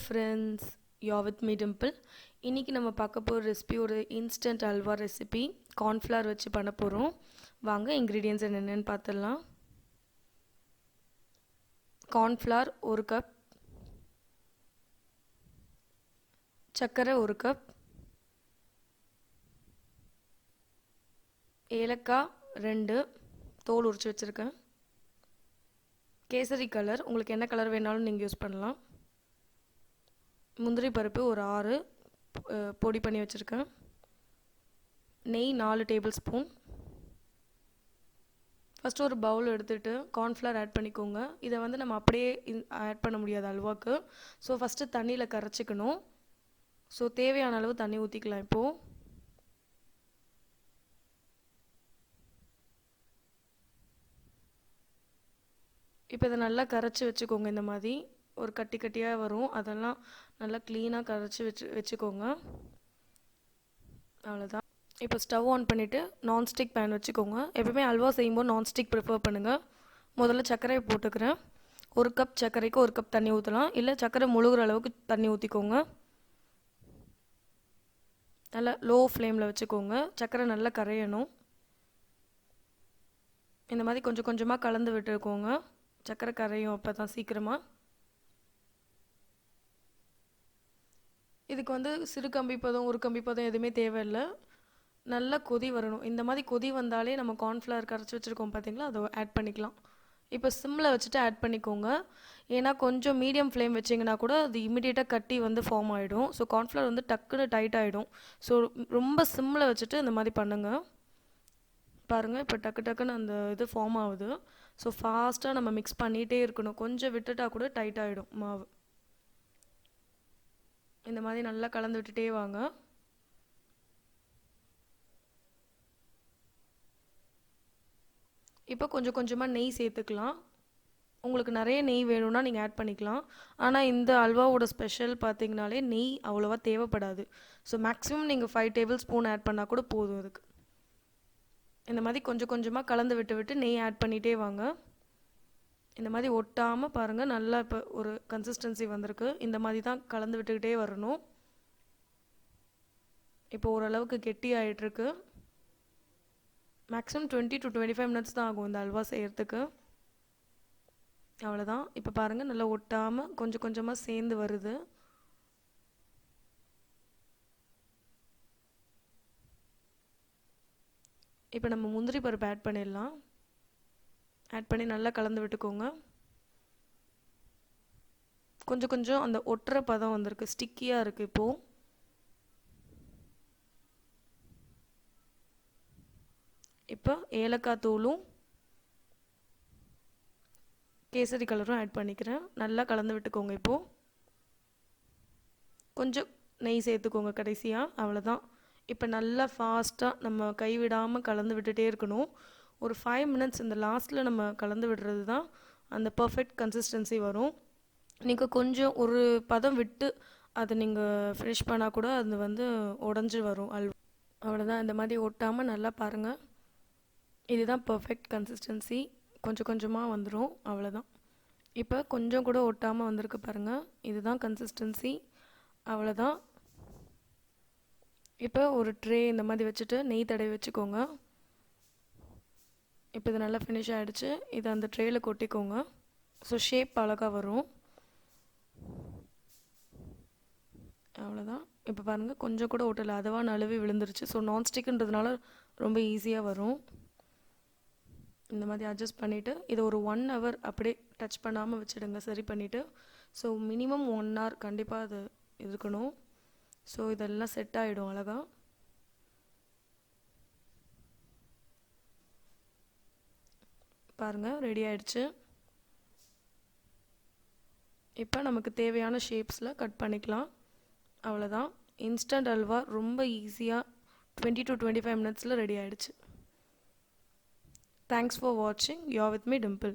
Friends, you are with me Dimple. இன்றைக்கி நம்ம பார்க்க போகிற ரெசிபி ஒரு இன்ஸ்டன்ட் அல்வா ரெசிபி. கார்ன்ஃப்ளவர் வச்சு பண்ண போகிறோம். வாங்க இன்க்ரீடியன்ட்ஸ் என்னென்னு பார்த்துடலாம். கார்ன்ஃப்ளவர் 1 கப், சர்க்கரை 1 கப், ஏலக்காய் 2 தோல் உரித்து வச்சுருக்கேன், கேசரி கலர் உங்களுக்கு என்ன கலர் வேணாலும் நீங்கள் யூஸ் பண்ணலாம், முந்திரி பருப்பு ஒரு 6 பொடி பண்ணி வச்சுருக்கேன், நெய் 4 டேபிள் ஸ்பூன். ஃபஸ்ட்டு ஒரு பவுல் எடுத்துகிட்டு கார்ன்ஃப்ளவர் ஆட் பண்ணிக்கோங்க. இதை வந்து நம்ம அப்படியே ஆட் பண்ண முடியாது அல்வாவுக்கு. ஸோ ஃபஸ்ட்டு தண்ணியில் கரைச்சிக்கணும். ஸோ தேவையான அளவு தண்ணி ஊற்றிக்கலாம். இப்போது இதை நல்லா கரைச்சி வச்சுக்கோங்க. இந்த மாதிரி ஒரு கட்டி கட்டியாக வரும், அதெல்லாம் நல்லா க்ளீனாக கரைச்சி வச்சுக்கோங்க. அவ்வளோதான். இப்போ ஸ்டவ் ஆன் பண்ணிவிட்டு நான்ஸ்டிக் பேன் வச்சுக்கோங்க. எப்பவுமே அல்வா செய்யும்போது நான்ஸ்டிக் ப்ரிஃபர் பண்ணுங்கள். முதல்ல சர்க்கரையை போட்டுக்கிறேன். 1 கப் சர்க்கரைக்கு 1 கப் தண்ணி ஊற்றலாம், இல்லை சர்க்கரை முழுகிற அளவுக்கு தண்ணி ஊற்றிக்கோங்க. நல்லா லோ ஃப்ளேமில் வச்சுக்கோங்க. சர்க்கரை நல்லா கரையணும். இந்த மாதிரி கொஞ்சம் கொஞ்சமாக கலந்து விட்டுக்கோங்க. சர்க்கரை கரையும் அப்போ தான் சீக்கிரமாக. இதுக்கு வந்து சிறு கம்பி பதம் ஒரு கம்பி பதம் எதுவுமே தேவையில்லை. நல்லா கொதி வரணும். இந்த மாதிரி கொதி வந்தாலே நம்ம கார்ன்ஃப்ளவர் கரைச்சி வச்சுருக்கோம் பார்த்தீங்களா, அதை ஆட் பண்ணிக்கலாம். இப்போ சிம்மில் வச்சுட்டு ஆட் பண்ணிக்கோங்க. ஏன்னா கொஞ்சம் மீடியம் ஃப்ளேம் வச்சிங்கன்னா கூட அது இமிடியேட்டாக கட்டி வந்து ஃபார்ம் ஆகிடும். ஸோ கார்ன்ஃப்ளவர் வந்து டக்குன்னு டைட் ஆகிடும். ஸோ ரொம்ப சிம்மில் வச்சுட்டு இந்த மாதிரி பண்ணுங்கள். பாருங்கள், இப்போ டக்கு டக்குன்னு அந்த இது ஃபார்ம் ஆகுது. ஸோ ஃபாஸ்ட்டாக நம்ம மிக்ஸ் பண்ணிகிட்டே இருக்கணும். கொஞ்சம் விட்டுட்டா கூட டைட் ஆகிடும் மாவு. இந்த மாதிரி நல்லா கலந்து விட்டுட்டே வாங்க. இப்போ கொஞ்சம் கொஞ்சமாக நெய் சேர்த்துக்கலாம். உங்களுக்கு நிறைய நெய் வேணும்னா நீங்கள் ஆட் பண்ணிக்கலாம். ஆனால் இந்த அல்வாவோட ஸ்பெஷல் பார்த்தீங்கனாலே நெய் அவ்வளோவா தேவைப்படாது. ஸோ மேக்ஸிமம் நீங்கள் 5 டேபிள் ஸ்பூன் ஆட் பண்ணால் கூட போதும். அதுக்கு இந்த மாதிரி கொஞ்சம் கொஞ்சமாக கலந்து விட்டு நெய் ஆட் பண்ணிகிட்டே வாங்க. இந்த மாதிரி ஒட்டாமல் பாருங்கள், நல்லா இப்போ ஒரு கன்சிஸ்டன்சி வந்திருக்கு. இந்த மாதிரி தான் கலந்து விட்டுக்கிட்டே வரணும். இப்போ ஓரளவுக்கு கெட்டி ஆகிட்டுருக்கு. மேக்ஸிமம் 20 to 25 மினிட்ஸ் தான் ஆகும் இந்த அல்வா செய்கிறதுக்கு. அவ்வளோதான். இப்போ பாருங்கள், நல்லா ஒட்டாமல் கொஞ்சம் கொஞ்சமாக சேர்ந்து வருது. இப்போ நம்ம முந்திரி பருப்பு ஆட் பண்ணிடலாம். ஆட் பண்ணி நல்லா கலந்து விட்டுக்கோங்க. கொஞ்சம் கொஞ்சம் அந்த ஒட்டுற பதம் வந்திருக்கு, ஸ்டிக்கியாக இருக்குது. இப்போது இப்போ ஏலக்காய் தூளும் கேசரி கலரும் ஆட் பண்ணிக்கிறேன். நல்லா கலந்து விட்டுக்கோங்க. இப்போது கொஞ்சம் நெய் சேர்த்துக்கோங்க கடைசியாக. அவ்வளோதான். இப்போ நல்லா ஃபாஸ்ட்டாக நம்ம கைவிடாமல் கலந்து விட்டுட்டே இருக்கணும். ஒரு 5 மினிட்ஸ் இந்த லாஸ்ட்டில் நம்ம கலந்து விடுறது தான் அந்த பர்ஃபெக்ட் கன்சிஸ்டன்சி வரும். நீங்கள் கொஞ்சம் ஒரு பதம் விட்டு அதை நீங்கள் ஃபினிஷ் பண்ணால் கூட அது வந்து உடஞ்சி வரும் அல்வா. அவ்வளோதான். இந்த மாதிரி ஒட்டாமல் நல்லா பாருங்கள், இதுதான் பர்ஃபெக்ட் கன்சிஸ்டன்சி. கொஞ்சம் கொஞ்சமாக வந்துடும். அவ்வளோதான். இப்போ கொஞ்சம் கூட ஒட்டாமல் வந்திருக்கு பாருங்கள், இதுதான் கன்சிஸ்டன்சி. அவ்வளோதான். இப்போ ஒரு ட்ரே இந்த மாதிரி வச்சுட்டு நெய் தடவி வச்சுக்கோங்க. இப்போ இது நல்லா ஃபினிஷ் ஆகிடுச்சு. இதை அந்த ட்ரேயில் கொட்டிக்கோங்க. ஸோ ஷேப் அழகாக வரும். அவ்வளோதான். இப்போ பாருங்கள், கொஞ்சம் கூட ஒட்டலை, அதுவாக நழுவி விழுந்துருச்சு. ஸோ நான்ஸ்டிக்குன்றதுனால ரொம்ப ஈஸியாக வரும். இந்த மாதிரி அட்ஜஸ்ட் பண்ணிவிட்டு இதை ஒரு 1 hour அப்படியே டச் பண்ணாமல் வச்சுடுங்க, சரி பண்ணிவிட்டு. ஸோ மினிமம் 1 hour கண்டிப்பாக அது இருக்கணும். ஸோ இதெல்லாம் செட் ஆகிடும் அழகாக. பாருங்கள், ரெடி ஆகிடுச்சு. இப்போ நமக்கு தேவையான ஷேப்ஸில் கட் பண்ணிக்கலாம். அவ்வளோதான். இன்ஸ்டன்ட் அல்வா ரொம்ப ஈஸியாக 20 to 25 மினிட்ஸில் ரெடி ஆகிடுச்சு. தேங்க்ஸ் ஃபார் வாட்சிங். You are with me Dimple.